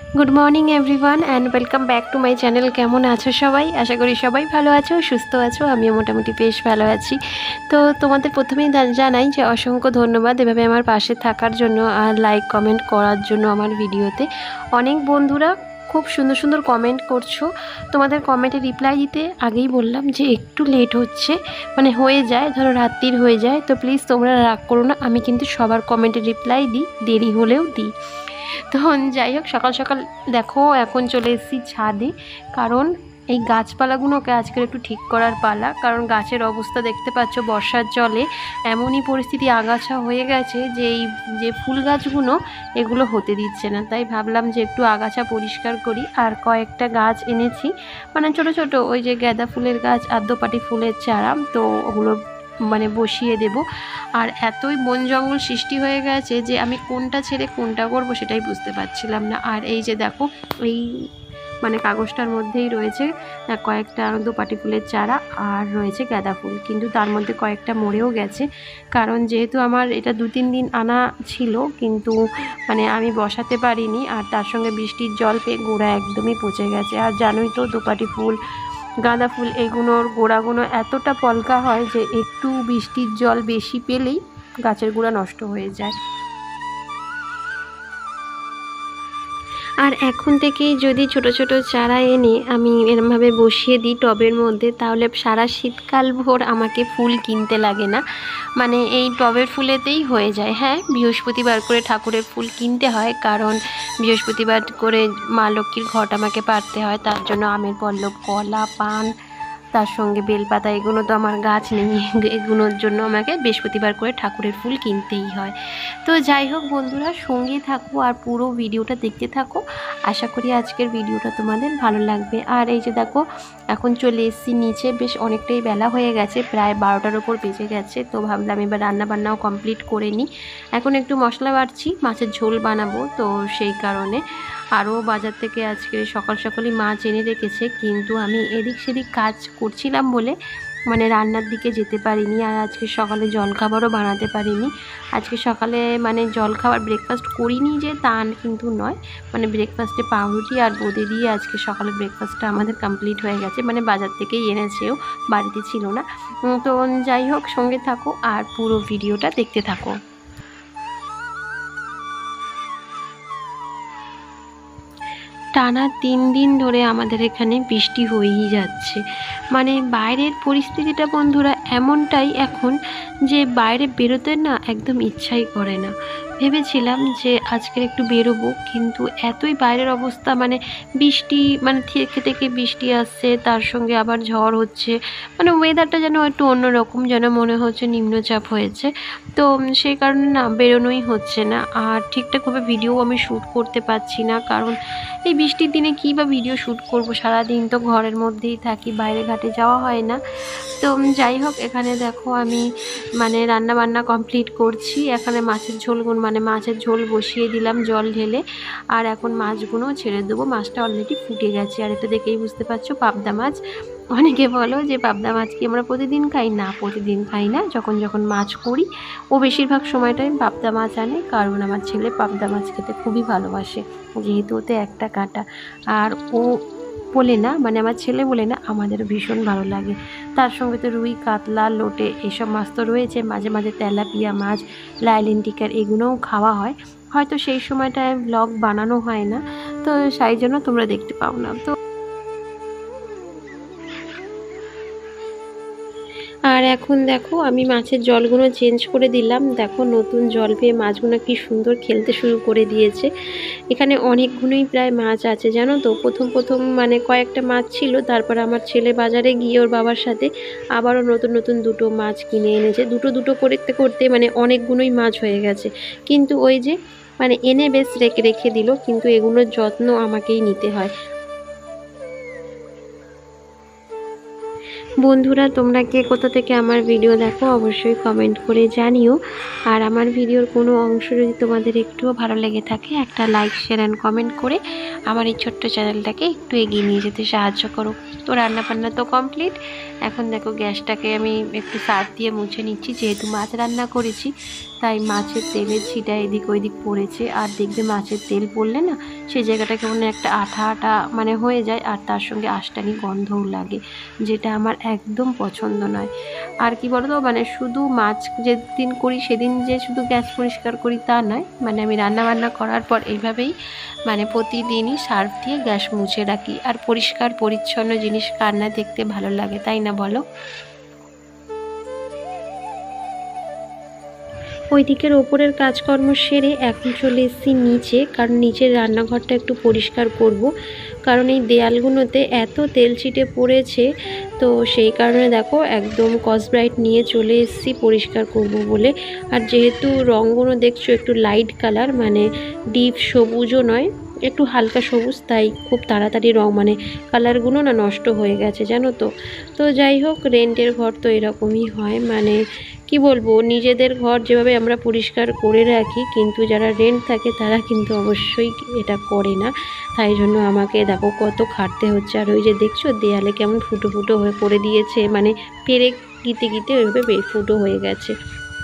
Good morning everyone and welcome back to my channel. কেমন আছো সবাই? আশা করি সবাই ভালো আছো, সুস্থ আছো। আমিও মোটামুটি বেশ ভালো আছি। তো তোমাদের প্রথমেই জানাই যে অসংখ্য ধন্যবাদ এভাবে আমার পাশে থাকার জন্য আর লাইক কমেন্ট করার জন্য। আমার ভিডিওতে অনেক বন্ধুরা খুব সুন্দর সুন্দর কমেন্ট করছো। তোমাদের কমেন্টে রিপ্লাই দিতে আগেই বললাম যে একটু লেট হচ্ছে, মানে হয়ে যায়, ধরো রাত্রির হয়ে যায়। তো প্লিজ তোমরা রাগ করো না, আমি কিন্তু সবার কমেন্টে রিপ্লাই দিই, দেরি হলেও দিই। তো যাই হোক, সকাল সকাল দেখো এখন চলে এসেছি ছাদে, কারণ এই গাছপালাগুলোকে আজকের একটু ঠিক করার পালা। কারণ গাছের অবস্থা দেখতে পাচ্ছ, বর্ষার জলে এমনই পরিস্থিতি, আগাছা হয়ে গেছে যে এই যে ফুল গাছগুলো এগুলো হতে দিচ্ছে না। তাই ভাবলাম যে একটু আগাছা পরিষ্কার করি। আর কয়েকটা গাছ এনেছি, মানে ছোট ছোট ওই যে গাঁদা ফুলের গাছ, আদ্যপাটি ফুলের চারা, তো ওগুলো মানে বসিয়ে দেব। আর এতই বন জঙ্গল সৃষ্টি হয়ে গেছে যে আমি কোনটা ছেড়ে কোনটা করব সেটাই বুঝতে পারছিলাম না। আর এই যে দেখো, এই মানে কাগজটার মধ্যেই রয়েছে কয়েকটা দোপাটি ফুলের চারা আর রয়েছে গাঁদা ফুল, কিন্তু তার মধ্যে কয়েকটা মরেও গেছে। কারণ যেহেতু আমার এটা 2-3 দিন আনা ছিল, কিন্তু মানে আমি বসাতে পারিনি। আর তার সঙ্গে বৃষ্টির জল পেয়ে গোড়া একদমই পচে গেছে। আর জানোই তো দোপাটি ফুল, গাঁদা ফুল এগুলোর গোড়াগুলো এতটা পলকা হয় যে একটু বৃষ্টির জল বেশি পেলেই গাছের গোড়া নষ্ট হয়ে যায়। আর এখন থেকেই যদি ছোট ছোট চারা এনে আমি এরমভাবে বসিয়ে দিই টবের মধ্যে, তাহলে সারা শীতকাল ভোর আমাকে ফুল কিনতে লাগে না। মানে এই টবের ফুলেতেই হয়ে যায়। হ্যাঁ, বৃহস্পতিবার করে ঠাকুরের ফুল কিনতে হয়, কারণ বৃহস্পতিবার করে মা লক্ষ্মীর ঘট আমাকে পাড়তে হয়। তার জন্য আমের পল্লব, কলা, পান, তার সঙ্গে বেলপাতা, এগুলো তো আমার গাছ নেই, এগুলোর জন্য আমাকে বৃহস্পতিবার করে ঠাকুরের ফুল কিনতেই হয়। তো যাই হোক বন্ধুরা, সঙ্গে থাকো আর পুরো ভিডিওটা দেখতে থাকো। আশা করি আজকের ভিডিওটা তোমাদের ভালো লাগবে। আর এই যে দেখো, এখন চলে এসেছি নিচে, বেশ অনেকটাই বেলা হয়ে গেছে, প্রায় 12টার ওপর বেজে গেছে। তো ভাবলাম এবার রান্নাবান্নাও কমপ্লিট করে নিই। এখন একটু মশলা বাড়ছি, মাছের ঝোল বানাবো, তো সেই কারণে। আরও বাজার থেকে আজকে সকাল সকালই মাছ এনে রেখেছে, কিন্তু আমি এদিক সেদিক কাজ করছিলাম বলে মানে রান্নার দিকে যেতে পারিনি। আর আজকে সকালে জলখাবারও বানাতে পারিনি। আজকে সকালে মানে জলখাবার ব্রেকফাস্ট করিনি যে তা কিন্তু নয়, মানে ব্রেকফাস্টে পাউরুটি আর বোঁদে দিয়ে আজকে সকালে ব্রেকফাস্টটা আমাদের কমপ্লিট হয়ে গেছে। মানে বাজার থেকেই এনেছেও, বাড়িতে ছিল না। তো যাই হোক, সঙ্গে থাকো আর পুরো ভিডিওটা দেখতে থাকো। টানা 3 দিন ধরে আমাদের এখানে বৃষ্টি হয়েই যাচ্ছে। মানে বাইরের পরিস্থিতিটা বন্ধুরা এমনটাই এখন যে বাইরে বেরোতে না একদম ইচ্ছাই করে না। ভেবেছিলাম যে আজকের একটু বেরোবো, কিন্তু এতই বাইরের অবস্থা, মানে বৃষ্টি, মানে থেকে থেকে বৃষ্টি আসছে, তার সঙ্গে আবার ঝড় হচ্ছে, মানে ওয়েদারটা যেন একটু অন্যরকম, যেন মনে হচ্ছে নিম্নচাপ হয়েছে। তো সেই কারণে না বেরোনোই হচ্ছে না। আর ঠিকঠাকভাবে ভিডিও আমি শ্যুট করতে পারছি না, কারণ এই বৃষ্টির দিনে কী বা ভিডিও শ্যুট করব, সারাদিন তো ঘরের মধ্যেই থাকি, বাইরে ঘাটে যাওয়া হয় না। তো যাই হোক, এখানে দেখো আমি মানে রান্না বান্না কমপ্লিট করছি। এখানে মাছের ঝোল, মানে মাছের ঝোল বসিয়ে দিলাম জল ঢেলে। আর এখন মাছগুলো ছেড়ে দেবো। মাছটা অলরেডি ফুটে গেছে। আর এটা দেখেই বুঝতে পারছো পাবদা মাছ। অনেকে বলো যে পাবদা মাছ কি আমরা প্রতিদিন খাই? না, প্রতিদিন খাই না। যখন যখন মাছ করি, ও বেশিরভাগ সময়টাই পাবদা মাছ আনে, কারণ আমার ছেলে পাবদা মাছ খেতে খুবই ভালোবাসে, যেহেতু ওতে একটা কাঁটা। আর ও বলে না, মানে আমার ছেলে বলে না, আমাদেরও ভীষণ ভালো লাগে। তার সঙ্গে তো রুই, কাতলা, লোটে এসব মাছ তো রয়েছে। মাঝে মাঝে তেলাপিয়া মাছ, লাইলেন টিকার এগুলোও খাওয়া হয়। হয়তো সেই সময়টায় ব্লগ বানানো হয় না, তো সেই জন্য তোমরা দেখতে পাও না। তো আর এখন দেখো আমি মাছের জলগুলো চেঞ্জ করে দিলাম। দেখো নতুন জল পেয়ে মাছগুলো কি সুন্দর খেলতে শুরু করে দিয়েছে। এখানে অনেকগুলোই প্রায় মাছ আছে জানো তো। প্রথম প্রথম মানে কয়েকটা মাছ ছিল, তারপর আমার ছেলে বাজারে গিয়ে ওর বাবার সাথে আবারও নতুন নতুন দুটো মাছ কিনে এনেছে। দুটো দুটো করতে করতে মানে অনেকগুলোই মাছ হয়ে গেছে। কিন্তু ওই যে মানে এনে বেশ রেখে রেখে দিল, কিন্তু এগুলোর যত্ন আমাকেই নিতে হয়। বন্ধুরা, তোমরা কে কোথা থেকে আমার ভিডিও দেখো অবশ্যই কমেন্ট করে জানিও। আর আমার ভিডিওর কোনো অংশ যদি তোমাদের একটুও ভালো লেগে থাকে, একটা লাইক, শেয়ার অ্যান্ড কমেন্ট করে আমার এই ছোট্ট চ্যানেলটাকে একটু এগিয়ে নিয়ে যেতে সাহায্য করো। তো রান্নাবান্না তো কমপ্লিট। এখন দেখো গ্যাসটাকে আমি একটু সার্ফ দিয়ে মুছে নিচ্ছি, যেহেতু মাছ রান্না করেছি তাই মাছের তেলের ছিটা এদিক ওইদিক পড়েছে। আর দেখবে মাছের তেল পড়লে না সেই জায়গাটা কেমন একটা আঠা আঠা মানে হয়ে যায়, আর তার সঙ্গে আঁশটানি গন্ধও লাগে, যেটা আমার একদম পছন্দ নয়। আর কি বলতো, মানে শুধু মাছ যেদিন করি সেদিন যে শুধু গ্যাস পরিষ্কার করি তা নয়, মানে আমি রান্নাবান্না করার পর এইভাবেই মানে প্রতিদিনই সার্ফ দিয়ে গ্যাস মুছে রাখি। আর পরিষ্কার পরিচ্ছন্ন জিনিস কার না দেখতে ভালো লাগে, তাই না বলো? ওই দিকের ওপরের কাজকর্ম সেরে এখন চলে এসেছি নিচে, কারণ নিচের রান্নাঘরটা একটু পরিষ্কার করব। কারণ এই দেয়ালগুলোতে এত তেল ছিটে পড়েছে, তো সেই কারণে দেখো একদম স্কচব্রাইট নিয়ে চলে এসেছি পরিষ্কার করব বলে। আর যেহেতু রঙগুলো দেখছো একটু লাইট কালার, মানে ডিপ সবুজও নয়, একটু হালকা সবুজ, তাই খুব তাড়াতাড়ি রং মানে কালারগুলো না নষ্ট হয়ে গেছে জানো তো। তো যাই হোক, রেন্টের ঘর তো এরকমই হয়, মানে কি বলবো, নিজেদের ঘর যেভাবে আমরা পরিষ্কার করে রাখি, কিন্তু যারা রেন্ট থাকে তারা কিন্তু অবশ্যই এটা করে না। তাই জন্য আমাকে দেখো কত খাটতে হচ্ছে। আর ওই যে দেখছো দেয়ালে কেমন ফুটো ফুটো হয়ে করে দিয়েছে, মানে পেরে গিতে গিতে ওইভাবে ফুটো হয়ে গেছে।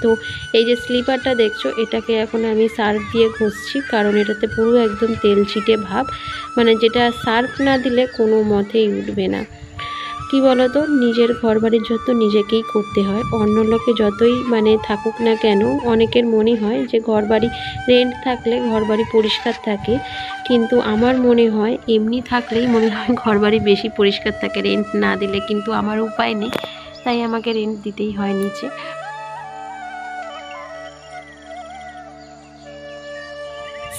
তো এই যে স্লিপারটা দেখছো, এটাকে এখন আমি সার্ফ দিয়ে ঘষছি, কারণ এটাতে পুরো একদম তেল ছিটে ভাব, মানে যেটা সার্ফ না দিলে কোনো মতেই উঠবে না। কি বলতো, নিজের ঘর বাড়ির যত্ন নিজেকেই করতে হয়। অন্য লোকে যতই মানে থাকুক না কেন, অনেকের মনে হয় যে ঘর বাড়ি রেন্ট থাকলে ঘর বাড়ি পরিষ্কার থাকে, কিন্তু আমার মনে হয় এমনি থাকলেই মনে হয় ঘর বাড়ি বেশি পরিষ্কার থাকে রেন্ট না দিলে। কিন্তু আমার উপায় নেই, তাই আমাকে রেন্ট দিতেই হয় নিচে।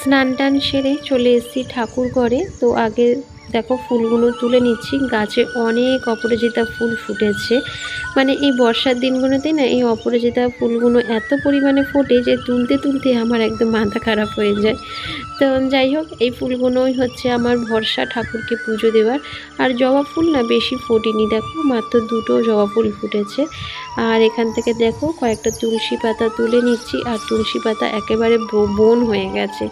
স্নান টান সেরে চলে এসেছি ঠাকুর ঘরে। তো আগে দেখো ফুলগুলো তুলে নিচ্ছি, গাছে অনেক অপরাজিতা ফুল ফুটেছে। মানে এই বর্ষার দিনগুলোতে না এই অপরাজিতা ফুলগুলো এত পরিমাণে ফোটে যে তুলতে তুলতে আমার একদম মাথা খারাপ হয়ে যায়। তো যাই হোক, এই ফুলগুলোই হচ্ছে আমার ভরসা ঠাকুরকে পুজো দেওয়ার। আর জবা ফুল না বেশি ফোটেনি, দেখো মাত্র দুটো জবা ফুল ফুটেছে। আর এখান থেকে দেখো কয়েকটা তুলসী পাতা তুলে নিচ্ছি, আর তুলসী পাতা একেবারে বন হয়ে গেছে।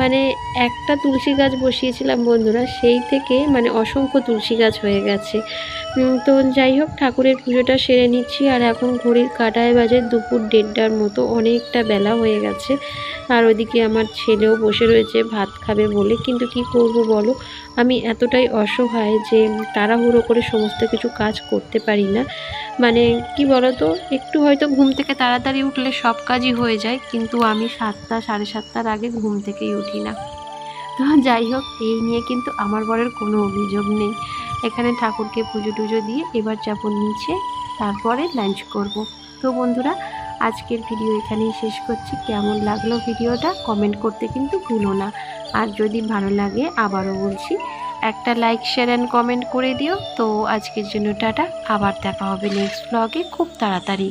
মানে একটা তুলসী গাছ বসিয়েছিলাম বন্ধুরা, সেই থেকে মানে অসংখ্য তুলসী গাছ হয়ে গেছে। তো যাই হোক, ঠাকুরের পুজোটা সেরে নিচ্ছি। আর এখন ঘড়ির কাঁটায় বাজে দুপুর 1:30টার মতো, অনেকটা বেলা হয়ে গেছে। আর ওইদিকে আমার ছেলেও বসে রয়েছে ভাত খাবে বলে, কিন্তু কি করব বলো, আমি এতটাই অসহায় যে তাড়াহুড়ো করে সমস্ত কিছু কাজ করতে পারি না। মানে কি বলতো, একটু হয়তো ঘুম থেকে তাড়াতাড়ি উঠলে সব কাজই হয়ে যায়, কিন্তু আমি 7টা 7:30টার আগে ঘুম থেকেই উঠি না। তো যাই হোক, এই নিয়ে কিন্তু আমার বরের কোনো অভিযোগ নেই। এখানে ঠাকুরকে পুজো টুজো দিয়ে এবার যাবো নিচে, তারপরে লাঞ্চ করব। তো বন্ধুরা, আজকের ভিডিও এখানেই শেষ করছি। কেমন লাগলো ভিডিওটা কমেন্ট করতে কিন্তু ভুলো না। আর যদি ভালো লাগে আবারও বলছি, একটা লাইক শেয়ার অ্যান্ড কমেন্ট করে দিও। তো আজকের জন্য টাটা, আবার দেখা হবে নেক্সট ব্লগে খুব তাড়াতাড়ি।